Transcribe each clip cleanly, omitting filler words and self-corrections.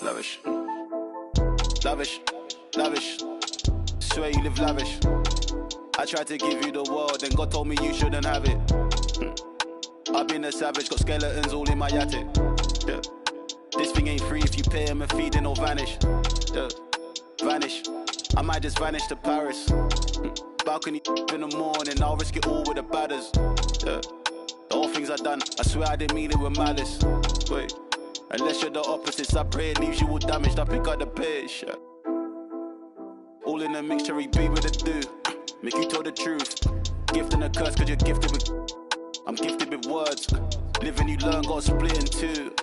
Lavish. Lavish. Lavish. Swear you live lavish. I tried to give you the world, then God told me you shouldn't have it. I've been a savage, got skeletons all in my attic. Yeah. This thing ain't free if you pay him a fee, then it'll vanish. Yeah. Vanish. I might just vanish to Paris. Balcony in the morning, I'll risk it all with the badders. Yeah. The whole things I done, I swear I didn't mean it with malice. Wait, unless you're the opposites, I pray it leaves you all damaged. I pick up the pace. Yeah. All in a mixture, he be with the do. Make you tell the truth. Gift and a curse, cause you're gifted with. I'm gifted with words. Living you learn, got split in two.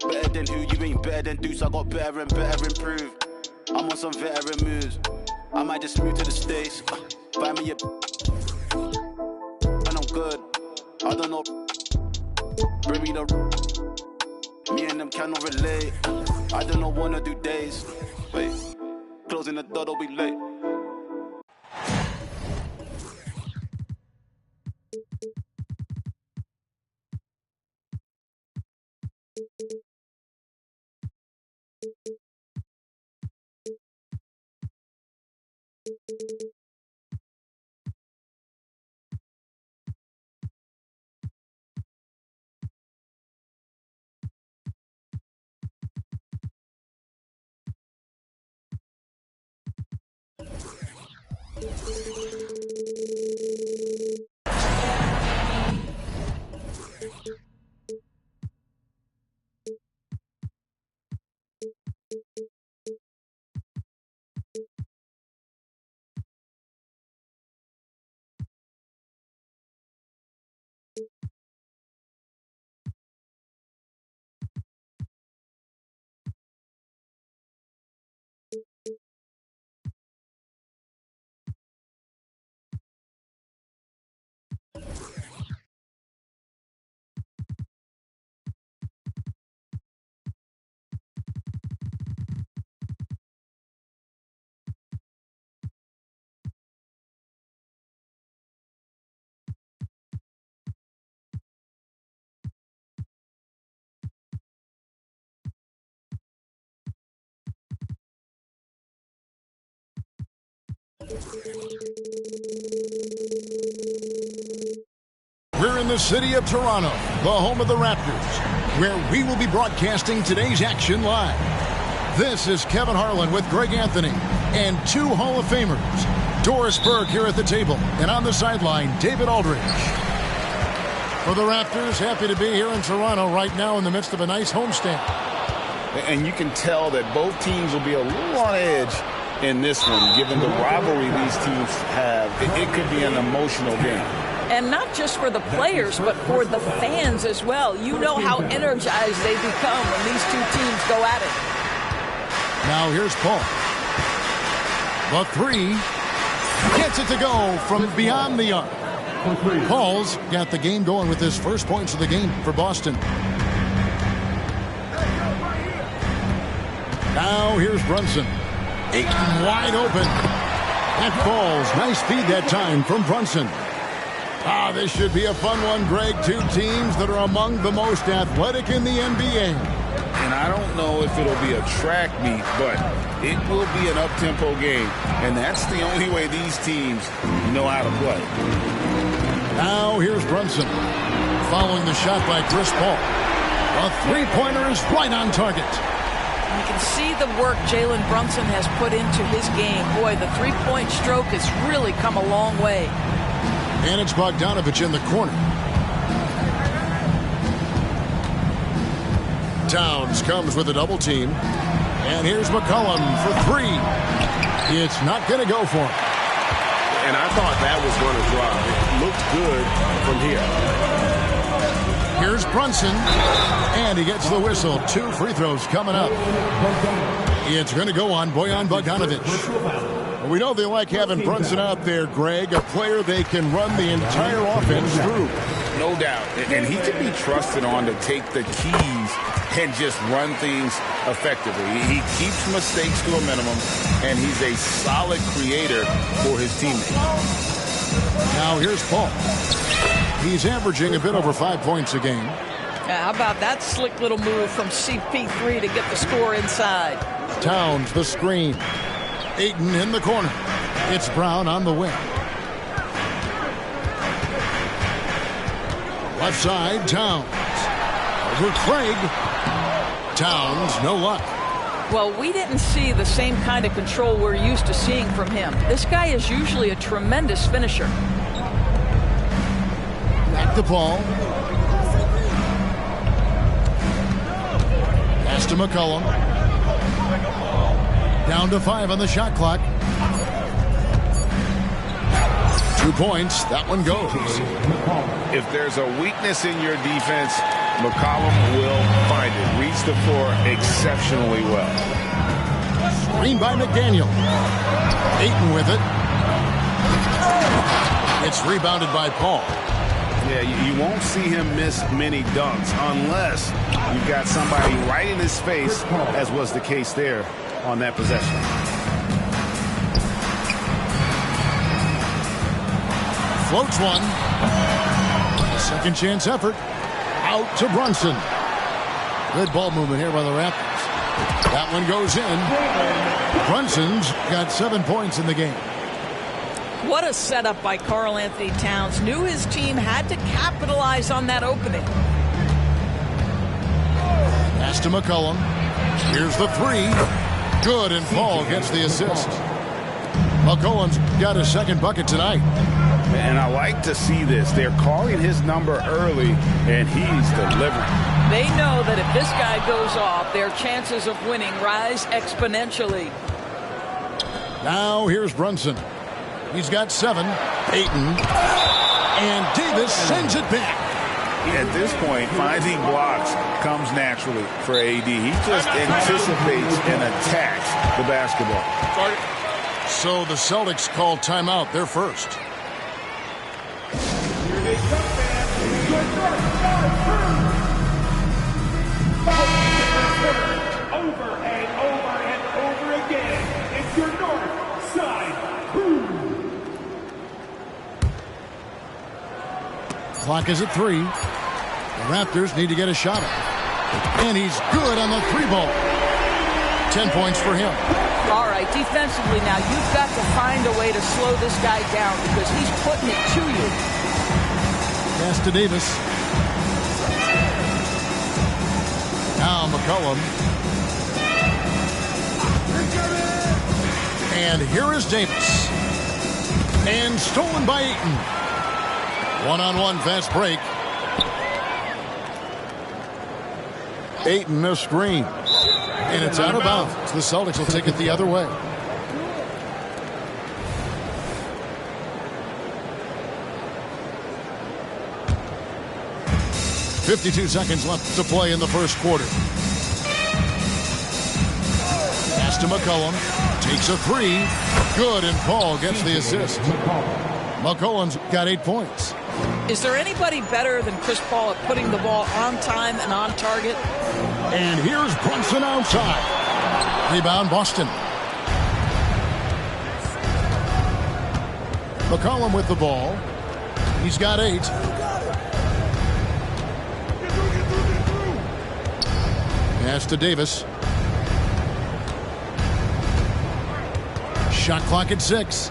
Better than who, you ain't better than Deuce. I got better and better improve. I'm on some veteran moves. I might just move to the States. Buy me a and I'm good. I don't know. Bring me the. Me and them cannot relate. I don't know, wanna do days. Wait, closing the door, don't be late. We're in the city of Toronto, the home of the Raptors, where we will be broadcasting today's action live. This is Kevin Harlan with Greg Anthony and two Hall of Famers, Doris Burke here at the table, and on the sideline, David Aldridge. For the Raptors, happy to be here in Toronto right now in the midst of a nice homestand. And you can tell that both teams will be a little on edge in this one, given the rivalry these teams have. It could be an emotional game. And not just for the players, but for the fans as well. You know how energized they become when these two teams go at it. Now here's Paul. The three gets it to go from beyond the arc. Paul's got the game going with his first points of the game for Boston. Now here's Brunson. Aiken wide open. That falls. Nice feed that time from Brunson. This should be a fun one, Greg. Two teams that are among the most athletic in the NBA. And I don't know if it'll be a track meet, but it will be an up-tempo game. And that's the only way these teams know how to play. Now here's Brunson. Following the shot by Chris Paul. A three-pointer is right on target. You can see the work Jalen Brunson has put into his game. Boy, the three-point stroke has really come a long way. And it's Bogdanovich in the corner. Towns comes with a double team. And here's McCollum for three. It's not going to go for him. And I thought that was going to drop. It looked good from here. Here's Brunson. And he gets the whistle. Two free throws coming up. It's going to go on Bojan Bogdanovich. We know they like having Brunson out there, Greg, a player they can run the entire offense through. No doubt. And he can be trusted on to take the keys and just run things effectively. He keeps mistakes to a minimum, and he's a solid creator for his teammates. Now here's Paul. He's averaging a bit over 5 points a game. How about that slick little move from CP3 to get the score inside? Towns the screen. Ayton in the corner. It's Brown on the wing. Left side, Towns. Over Craig. Towns, no luck. Well, we didn't see the same kind of control we're used to seeing from him. This guy is usually a tremendous finisher. Back to Paul. Pass to McCollum. Down to 5 on the shot clock. 2 points. That one goes. If there's a weakness in your defense, McCollum will find it. Reads the floor exceptionally well. Screen by McDaniel. Ayton with it. It's rebounded by Paul. Yeah, you won't see him miss many dunks unless you've got somebody right in his face, as was the case there on that possession. Floats one. A second chance effort. Out to Brunson. Good ball movement here by the Raptors. That one goes in. Brunson's got 7 points in the game. What a setup by Karl Anthony Towns. Knew his team had to capitalize on that opening. Pass to McCollum. Here's the 3. Good, and Paul gets the assist. McCollum's got his second bucket tonight. And I like to see this. They're calling his number early, and he's delivering. They know that if this guy goes off, their chances of winning rise exponentially. Now here's Brunson. He's got 7. Ayton. And Davis sends it back. At this point, finding blocks comes naturally for AD. He just anticipates and attacks the basketball. So the Celtics call timeout. They're first. Here they come, man. Over and over and over again. It's your North Side Crew. Clock is at 3. The Raptors need to get a shot up. And he's good on the 3 ball. 10 points for him. All right, defensively now, you've got to find a way to slow this guy down because he's putting it to you. Pass to Davis. Now McCollum. And here is Davis. And stolen by Ayton. One-on-one fast break. Ayton a screen. And it's out of bounds. The Celtics will take it the other way. .52 left to play in the first quarter. Pass to McCollum. Takes a 3. Good, and Paul gets the assist. McCollum's got 8 points. Is there anybody better than Chris Paul at putting the ball on time and on target? And here's Brunson outside. Rebound, Boston. McCollum with the ball. He's got 8. Pass to Davis. Shot clock at 6.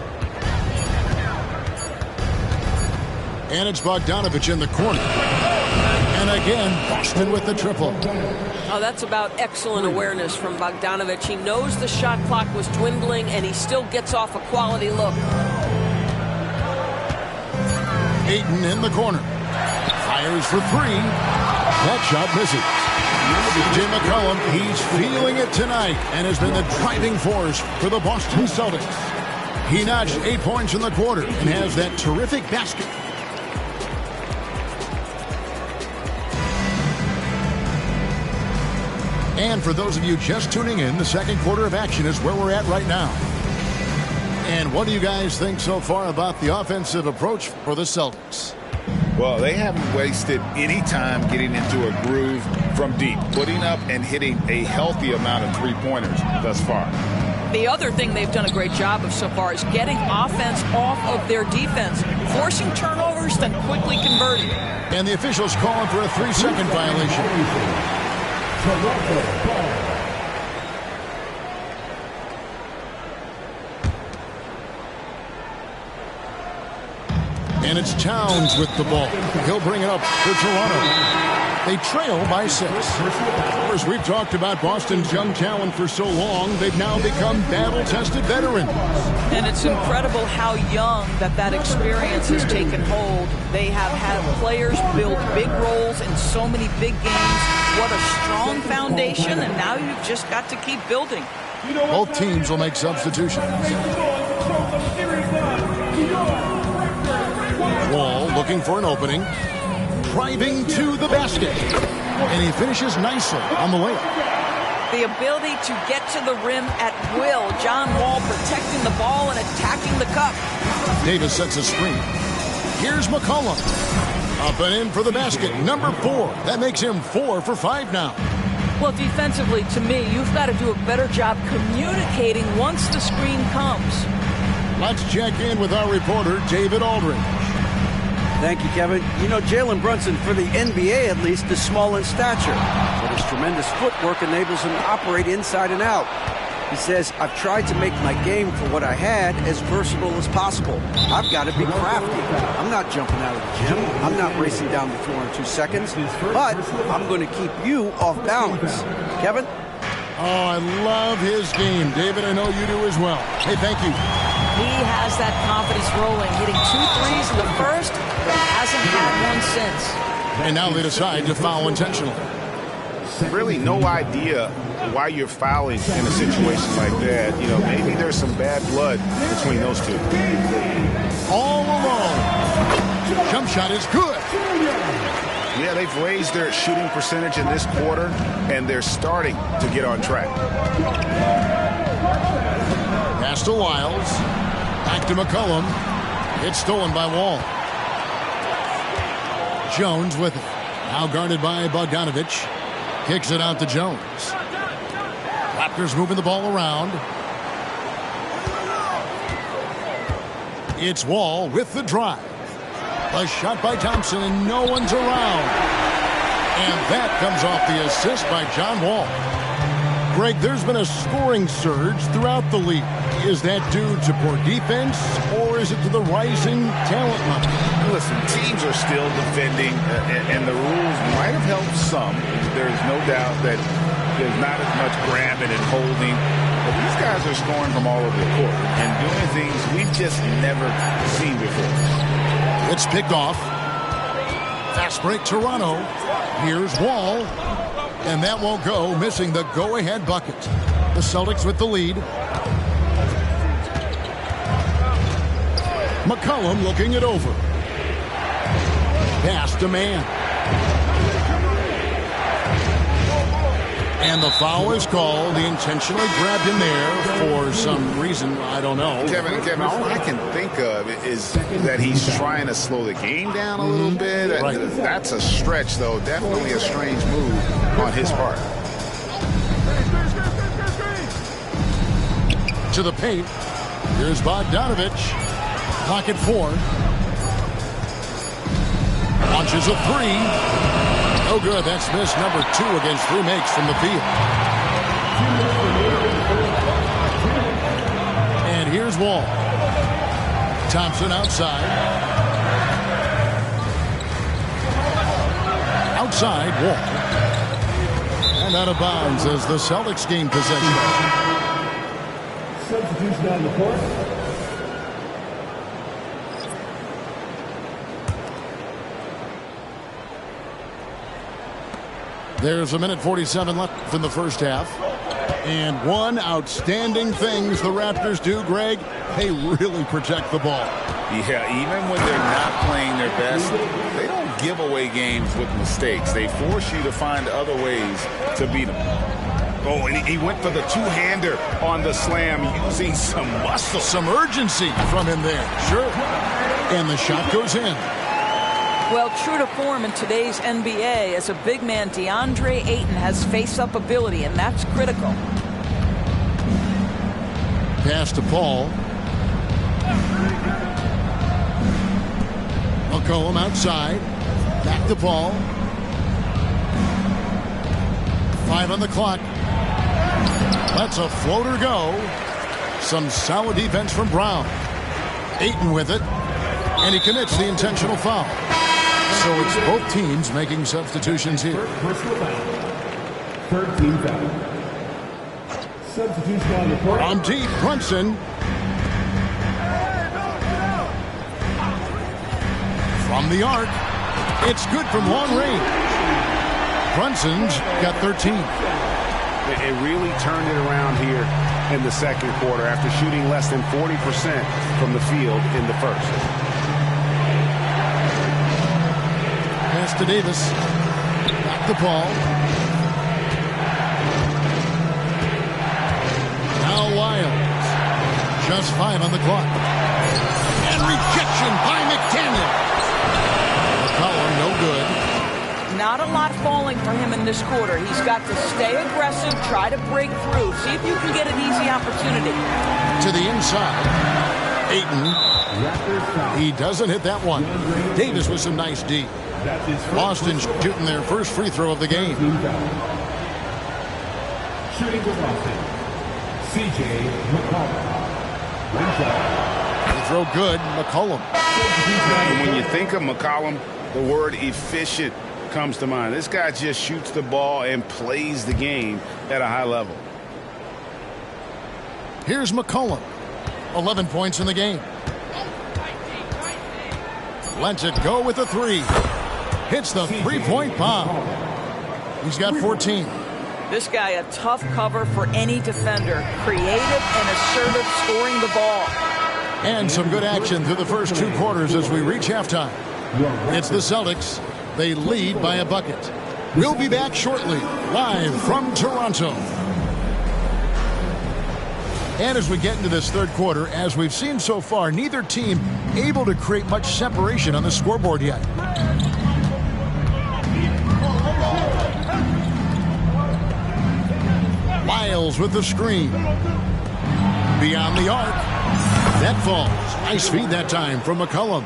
And it's Bogdanovich in the corner. And again, Boston with the triple. Oh, that's about excellent awareness from Bogdanovich. He knows the shot clock was dwindling, and he still gets off a quality look. Ayton in the corner. Fires for 3. That shot misses. Jim McCollum, he's feeling it tonight and has been the driving force for the Boston Celtics. He notched 8 points in the quarter and has that terrific basket. And for those of you just tuning in, the second quarter of action is where we're at right now. And what do you guys think so far about the offensive approach for the Celtics? Well, they haven't wasted any time getting into a groove from deep, putting up and hitting a healthy amount of three-pointers thus far. The other thing they've done a great job of so far is getting offense off of their defense, forcing turnovers, then quickly converting. And the officials calling for a 3-second violation. And it's Towns with the ball. He'll bring it up for Toronto. They trail by 6. Of course, we've talked about Boston's young talent for so long. They've now become battle-tested veterans. And it's incredible how young that experience has taken hold. They have had players build big roles in so many big games. What a strong foundation, and now you've just got to keep building. Both teams will make substitutions. Wall looking for an opening. Driving to the basket. And he finishes nicely on the layup. The ability to get to the rim at will. John Wall protecting the ball and attacking the cup. Davis sets a screen. Here's McCollum. Up and in for the basket. Number 4. That makes him 4 for 5 now. Well, defensively, to me, you've got to do a better job communicating once the screen comes. Let's check in with our reporter, David Aldridge. Thank you, Kevin. You know, Jalen Brunson, for the NBA at least, is small in stature, but his tremendous footwork enables him to operate inside and out. He says, I've tried to make my game for what I had as versatile as possible. I've got to be crafty. I'm not jumping out of the gym. I'm not racing down the floor in 2 seconds, but I'm going to keep you off balance. Kevin? Oh, I love his game. David, I know you do as well. Hey, thank you. He has that confidence rolling, hitting 2 threes in the first, but hasn't had one since. And now they decide to foul intentionally. Really no idea why you're fouling in a situation like that. You know, maybe there's some bad blood between those two. All alone. Jump shot is good. Yeah, they've raised their shooting percentage in this quarter, and they're starting to get on track. Pass to Wiles. Back to McCollum. It's stolen by Wall. Jones with it. Now guarded by Bogdanovich. Kicks it out to Jones. Raptors moving the ball around. It's Wall with the drive. A shot by Thompson, and no one's around. And that comes off the assist by John Wall. Greg, there's been a scoring surge throughout the league. Is that due to poor defense, or is it to the rising talent level? Listen, teams are still defending, and the rules might have helped some. There's no doubt that there's not as much grabbing and holding. But these guys are scoring from all over the court and doing things we've just never seen before. It's picked off. Fast break, Toronto. Here's Wall. And that won't go, missing the go-ahead bucket. The Celtics with the lead. McCollum looking it over. Pass to Mann. And the foul is called. He intentionally grabbed him there for some reason. I don't know. Kevin, all I can think of is that he's trying to slow the game down a little bit. Right. That's a stretch, though. Definitely a strange move on his part. To the paint. Here's Bogdanovich. Pocket 4. Launches a 3. No good. That's miss number 2 against 3 makes from the field. And here's Wall. Thompson outside. Outside, Wall. And out of bounds as the Celtics gain possession. Substitution on the court. There's 1:47 left in the first half. And one outstanding things the Raptors do, Greg, they really protect the ball. Yeah, even when they're not playing their best, they don't give away games with mistakes. They force you to find other ways to beat them. Oh, and he went for the two-hander on the slam using some muscle. Some urgency from him there. Sure. And the shot goes in. Well, true to form in today's NBA, as a big man, DeAndre Ayton has face-up ability, and that's critical. Pass to Paul. McCollum outside. Back to Paul. 5 on the clock. Lets a floater go. Some solid defense from Brown. Ayton with it. And he commits the intentional foul. So it's both teams making substitutions here. Personal foul. Third team foul. Substitution on the court. On deep, Brunson. From the arc. It's good from long range. Brunson's got 13. It really turned it around here in the second quarter after shooting less than 40% from the field in the first. Pass to Davis. Back to Paul. Now Wiles. Just 5 on the clock. And rejection by McDaniel. McCollum no good. Not a lot falling for him in this quarter. He's got to stay aggressive, try to break through. See if you can get an easy opportunity. To the inside. Ayton. He doesn't hit that one. Davis with some nice D. Boston shooting their first free throw of the game. Shooting for Boston. C.J. McCollum. The throw good. McCollum. And when you think of McCollum, the word efficient comes to mind. This guy just shoots the ball and plays the game at a high level. Here's McCollum. 11 points in the game. Lets it go with a 3. Hits the three-point bomb. He's got 14. This guy a tough cover for any defender. Creative and assertive scoring the ball. And some good action through the first 2 quarters as we reach halftime. It's the Celtics. They lead by a bucket. We'll be back shortly, live from Toronto. And as we get into this third quarter, as we've seen so far, neither team able to create much separation on the scoreboard yet. Wiles with the screen. Beyond the arc. That falls. Nice feed that time from McCollum.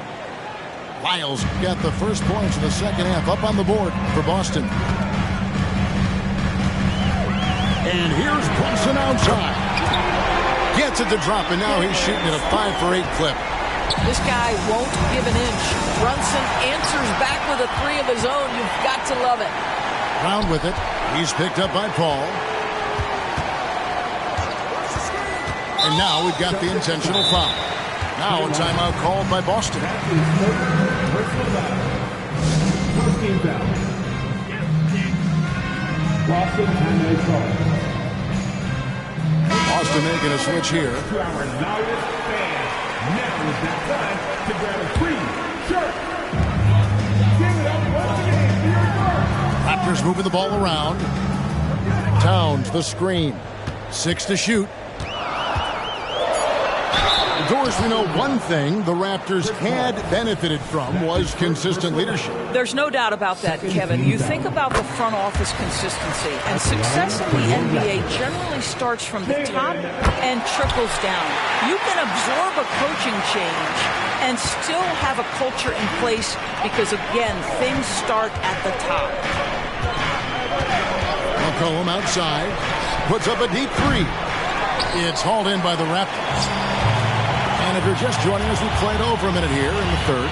Wiles got the first points in the second half up on the board for Boston. And here's Brunson outside. Gets it to drop, and now he's shooting at a 5 for 8 clip. This guy won't give an inch. Brunson answers back with a 3 of his own. You've got to love it. Brown with it. He's picked up by Paul. And now we've got the intentional foul. Now a timeout called by Boston. First team foul. Boston timeout call. Boston making a switch here. To our loudest fans. Now is that time to grab a free shirt. Give it up once again for your North. Raptors moving the ball around. Towns the screen. 6 to shoot. Doris, we know one thing the Raptors had benefited from was consistent leadership. There's no doubt about that, Kevin. You think about the front office consistency, and success in the NBA generally starts from the top and trickles down. You can absorb a coaching change and still have a culture in place because, again, things start at the top. McCollum outside. Puts up a deep 3. It's hauled in by the Raptors. And if you're just joining us, we played over a minute here in the third.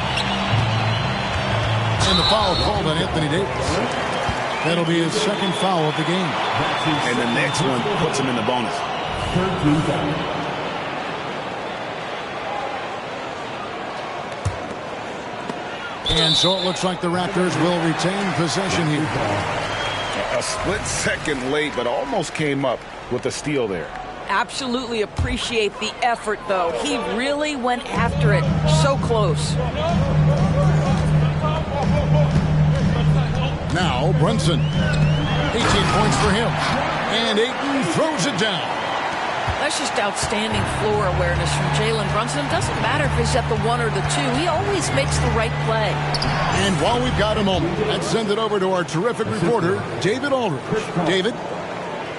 And the foul called on Anthony Davis. That'll be his second foul of the game. And the next one puts him in the bonus. And so it looks like the Raptors will retain possession here. A split second late, but almost came up with a steal there. Absolutely appreciate the effort, though. He really went after it. So close. Now Brunson. 18 points for him. And Ayton throws it down. That's just outstanding floor awareness from Jalen Brunson. It doesn't matter if he's at the 1 or the 2. He always makes the right play. And while we've got a moment, let's send it over to our terrific reporter, David Aldridge. David?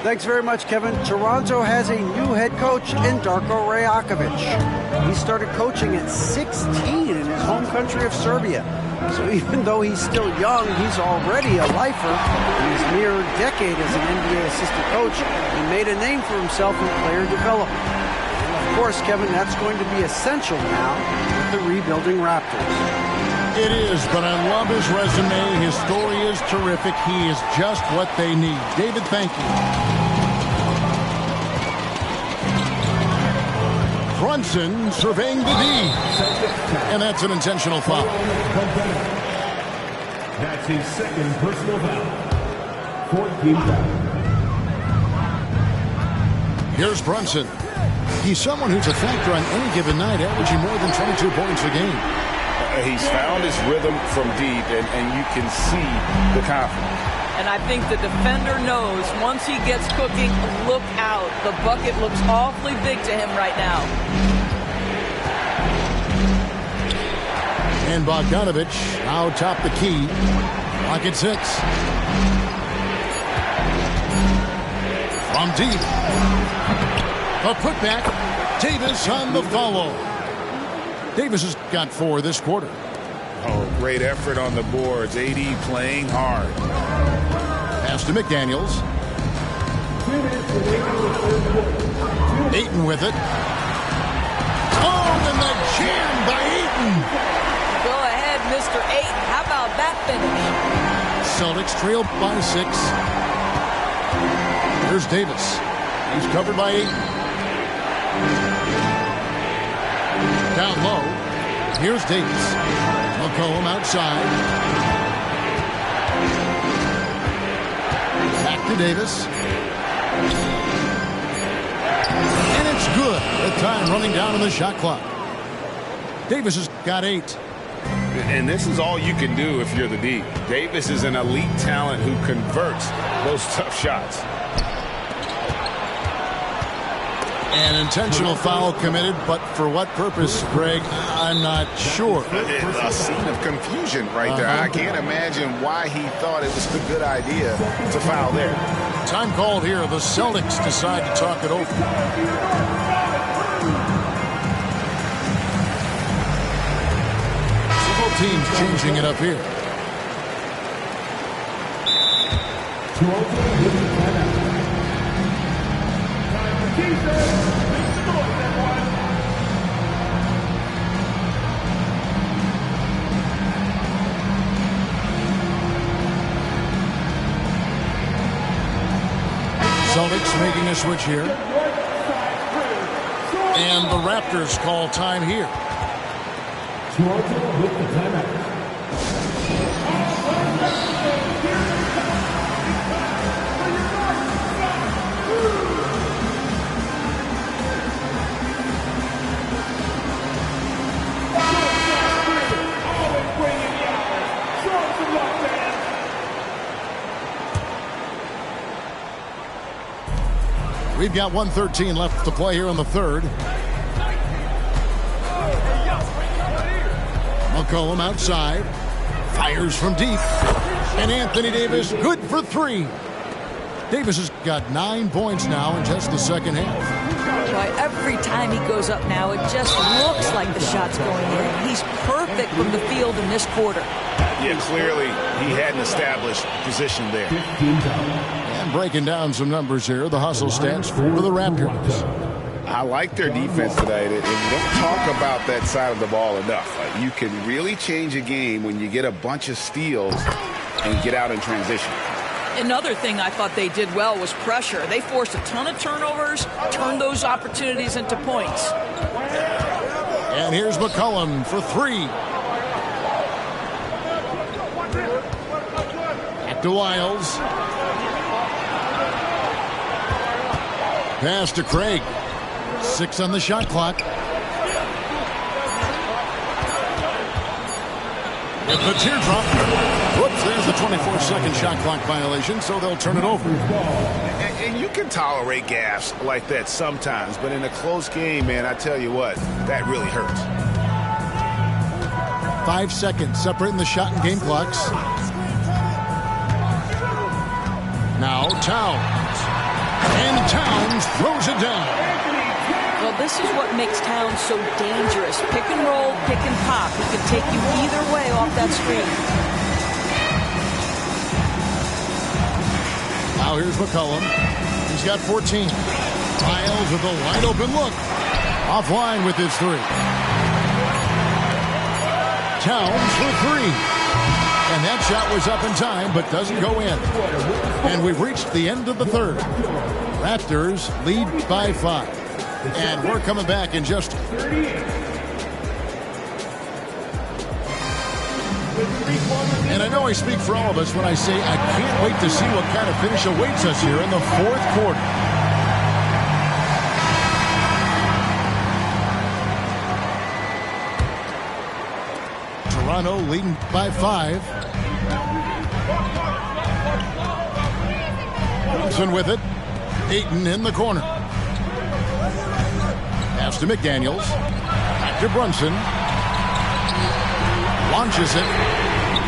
Thanks very much, Kevin. Toronto has a new head coach in Darko Rajakovic. He started coaching at 16 in his home country of Serbia. So even though he's still young, he's already a lifer. In his mere decade as an NBA assistant coach, he made a name for himself in player development. And of course, Kevin, that's going to be essential now with the rebuilding Raptors. It is, but I love his resume. His story is terrific. He is just what they need. David, thank you. Brunson surveying the D. And that's an intentional foul. That's his second personal foul. 14 fouls. Here's Brunson. He's someone who's a factor on any given night, averaging more than 22 points a game. He's found his rhythm from deep, and you can see the confidence. And I think the defender knows once he gets cooking, look out. The bucket looks awfully big to him right now. And Bogdanovic now top the key. Clock at 6. From deep. A putback. Davis on the follow. Davis has got 4 this quarter. Oh, great effort on the boards. AD playing hard. Pass to McDaniels. Ayton with it. Oh, and the jam by Ayton. Go ahead, Mr. Ayton. How about that finish? Celtics trail by 6. Here's Davis. He's covered by Ayton. Down low. Here's Davis. McCollum outside. Back to Davis. And it's good. The time running down on the shot clock. Davis has got 8. And this is all you can do if you're the D. Davis is an elite talent who converts those tough shots. An intentional foul committed, but for what purpose, Greg? I'm not sure. A scene of confusion right there. I can't imagine why he thought it was a good idea to foul there. Time called here. The Celtics decide to talk it over. Both teams changing it up here. Celtics making a switch here. And the Raptors call time here. Toronto with the timeout. We've got 1:13 left to play here in the third. McCollum outside. Fires from deep. And Anthony Davis good for 3. Davis has got 9 points now in just the second half. Boy, every time he goes up now, it just looks like the shot's going in. He's perfect from the field in this quarter. Yeah, clearly he had an established position there. And breaking down some numbers here, the hustle stats for the Raptors. I like their defense today. And we don't talk about that side of the ball enough. You can really change a game when you get a bunch of steals and get out in transition. Another thing I thought they did well was pressure. They forced a ton of turnovers, turned those opportunities into points. And here's McCollum for 3. Back to Wiles. Pass to Craig. 6 on the shot clock. With the teardrop. Whoops, there's the 24-second shot clock violation, so they'll turn it over. And you can tolerate gaffes like that sometimes, but in a close game, man, I tell you what, that really hurts. 5 seconds separating the shot and game clocks. Now Towns. And Towns throws it down. Well, this is what makes Towns so dangerous. Pick and roll, pick and pop. He can take you either way off that screen. Now here's McCollum. He's got 14. Miles with a wide open look. Offline with his three. Towns for three. And that shot was up in time, but doesn't go in. And we've reached the end of the third. Raptors lead by 5. And we're coming back in just... And I know I speak for all of us when I say I can't wait to see what kind of finish awaits us here in the fourth quarter. Toronto leading by 5. Brunson with it. Ayton in the corner. Pass to McDaniels. Back to Brunson. Launches it.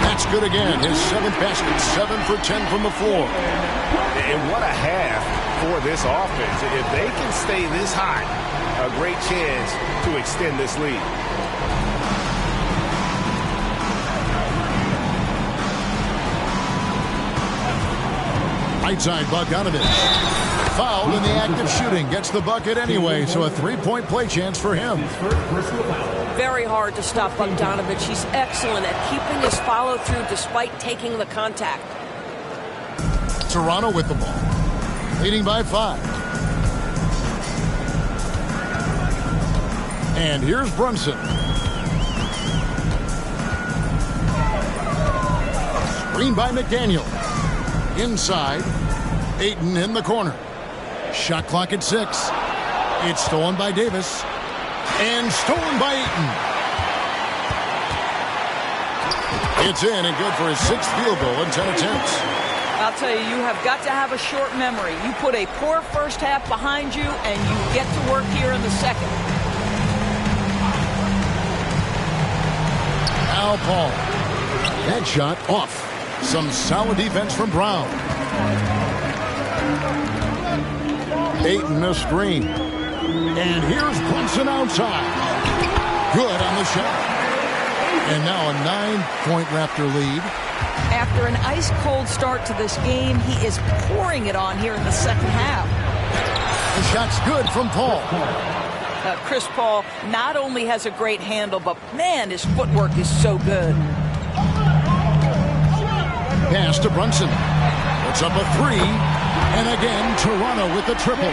That's good again. His 7th basket, 7 for 10 from the floor. And what a half for this offense. If they can stay this hot, a great chance to extend this lead. Right side, Bogdanovich. Fouled in the act of shooting. Gets the bucket anyway, so a three-point play chance for him. Very hard to stop Bogdanovich. He's excellent at keeping his follow-through despite taking the contact. Toronto with the ball. Leading by 5. And here's Brunson. Screen by McDaniel. Inside. Ayton in the corner. Shot clock at 6. It's stolen by Davis. And stolen by Ayton. It's in and good for his 6th field goal in 10 attempts. I'll tell you, you have got to have a short memory. You put a poor first half behind you, and you get to work here in the second. Al Paul. That shot off. Some solid defense from Brown. Ayton a screen. And here's Brunson outside. Good on the shot. And now a 9-point Raptor lead. After an ice-cold start to this game, he is pouring it on here in the second half. The shot's good from Paul. Chris Paul not only has a great handle, but man, his footwork is so good. Pass to Brunson. Puts up a 3. And again, Toronto with the triple.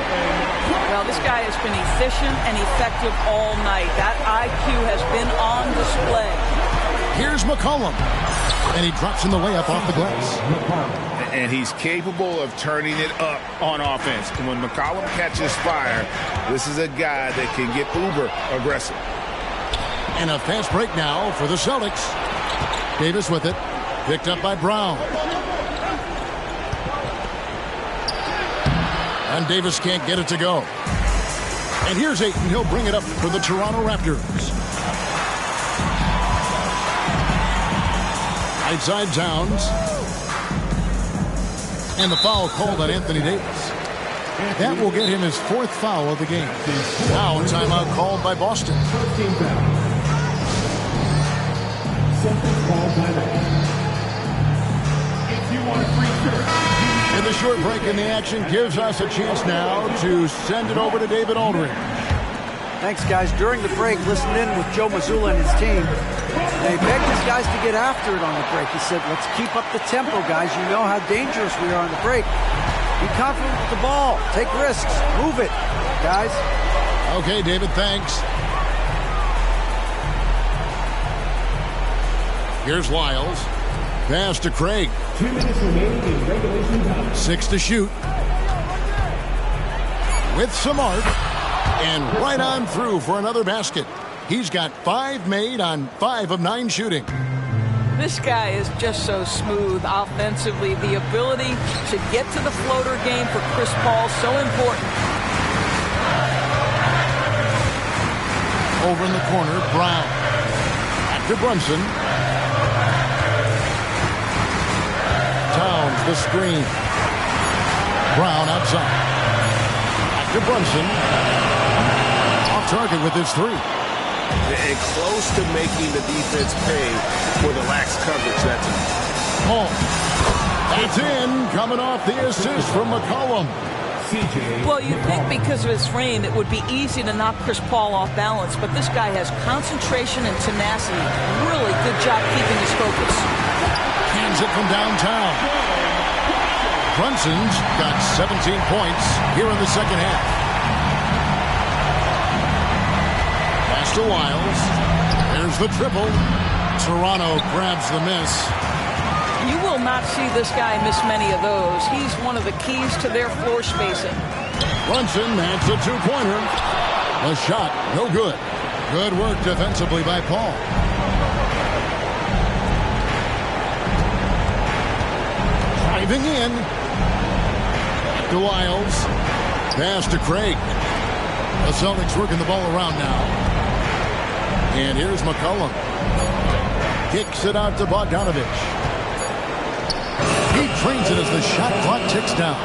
Well, this guy has been efficient and effective all night. That IQ has been on display. Here's McCollum. And he drops in the layup off the glass. And he's capable of turning it up on offense. When McCollum catches fire, this is a guy that can get uber aggressive. And a fast break now for the Celtics. Davis with it. Picked up by Brown. And Davis can't get it to go. And here's Ayton. He'll bring it up for the Toronto Raptors. Right side Towns. And the foul called on Anthony Davis. That will get him his 4th foul of the game. Now a timeout called by Boston. If you want a free shirt, And the short break in the action gives us a chance now to send it over to David Aldridge. Thanks, guys. During the break, listen in with Joe Mazzulla and his team. They begged his guys to get after it on the break. He said, let's keep up the tempo, guys. You know how dangerous we are on the break. Be confident with the ball. Take risks. Move it, guys. Okay, David, thanks. Here's Lyles. Pass to Craig. 2 minutes remaining in regulation time. 6 to shoot. With some art. And right on through for another basket. He's got 5 made on 5 of 9 shooting. This guy is just so smooth offensively. The ability to get to the floater game for Chris Paul, so important. Over in the corner, Brown. Back to Brunson. Towns, the screen. Brown outside. to Brunson. Off target with his three. And close to making the defense pay for the lax coverage that time. Paul. It's in, coming off the assist from McCollum. Well, you'd think because of his frame, it would be easy to knock Chris Paul off balance, but this guy has concentration and tenacity. Really good job keeping his focus. Cans it from downtown. Brunson's got 17 points here in the second half. Pass to Wiles. There's the triple. Toronto grabs the miss. You will not see this guy miss many of those. He's one of the keys to their floor spacing. Brunson adds a two-pointer. A shot, no good. Good work defensively by Paul. Driving in. To Wiles. Pass to Craig. The Celtics working the ball around now. And here's McCollum. Kicks it out to Bogdanovich. He trains it as the shot clock ticks down.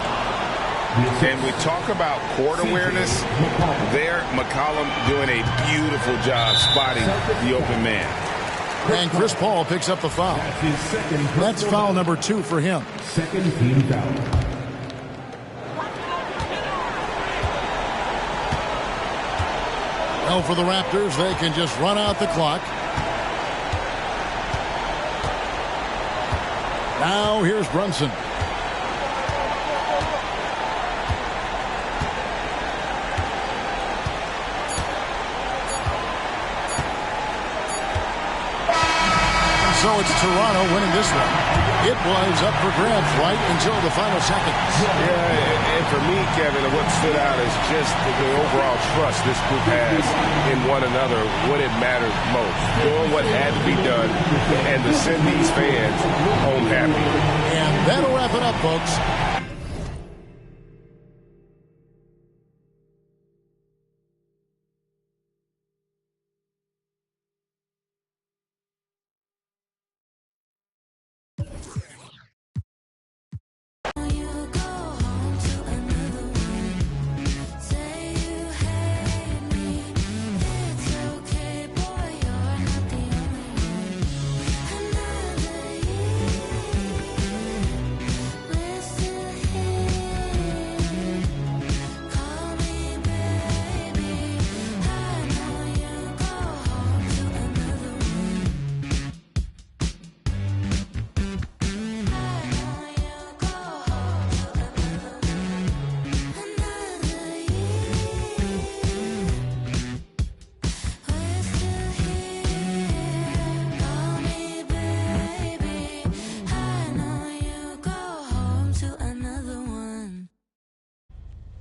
And we talk about court awareness. There, McCollum doing a beautiful job spotting the open man. And Chris Paul picks up the foul. That's foul number 2 for him. Second team foul. Well, for the Raptors, they can just run out the clock. Now here's Brunson. So it's Toronto winning this one. It was up for grabs right until the final seconds. Yeah, and for me, Kevin, what stood out is just the overall trust this group has in one another when it matters most. Doing what had to be done and to send these fans home happy. And that'll wrap it up, folks.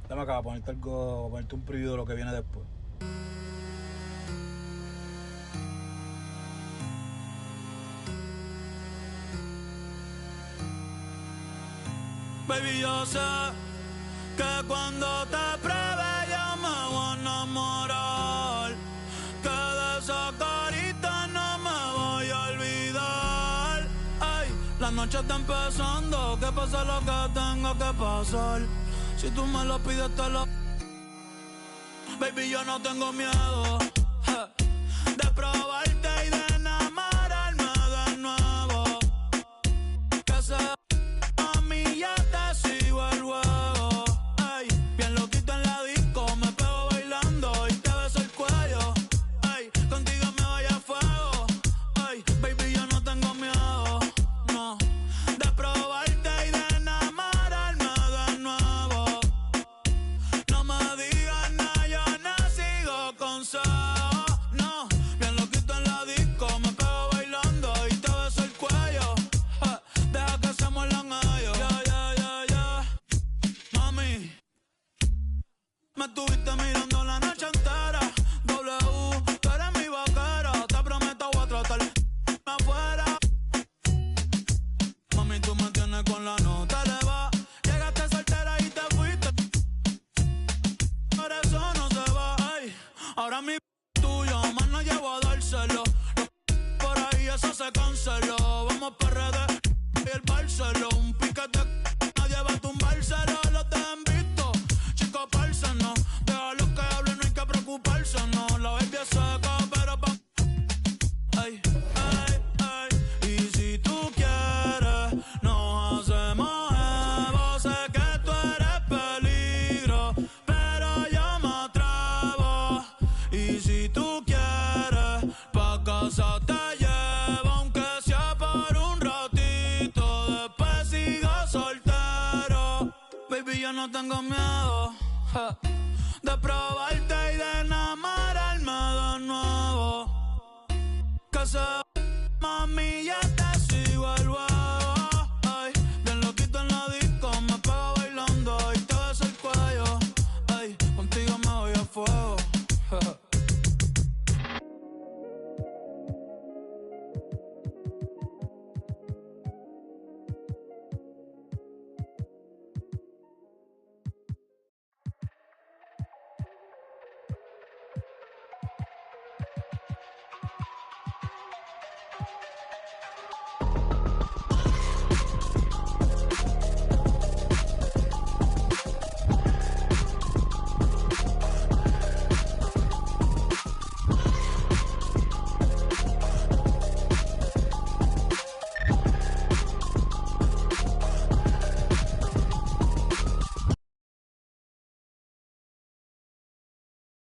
Dame acá, ponerte algo, ponerte un preview de lo que viene después. Baby, yo sé que cuando te pruebe yo me voy a enamorar, que de esa carita no me voy a olvidar. Ay, la noche está empezando, que pase lo que tenga que pasar. Si tú me lo pides te lo... Baby, yo no tengo miedo de probarte y de enamorarme de nuevo. Que sea a mí ya te sigo el juego. Ay, bien loquito en la disco, me pego bailando y te beso el cuello. Ay, contigo me voy a fuego. Ay, baby, yo no tengo miedo, no, de probarte y de enamorarme de nuevo. No me digas nada, yo no sigo consejos, no. Bien loquito en la disco, me pego bailando y te beso el cuello. Deja que se muerdan ellos. Ya. Mami, me estuviste mirando la noche entera. W, tú eres mi vaquera. Te prometo voy a tratar afuera. Mami, tú me tienes con la nota elevada. Llegaste soltera y te fuiste. Por eso no se va. Ay, ahora mi tuyo, más no llevo a dárselo. Por ahí eso se canceló. Vamos para RD y el Barceló. Un piquete, nadie va a tumbárselo. Los te han visto, chicos, parce no. yo no tengo miedo de probarte y de enamorarme de nuevo. Que se mami ya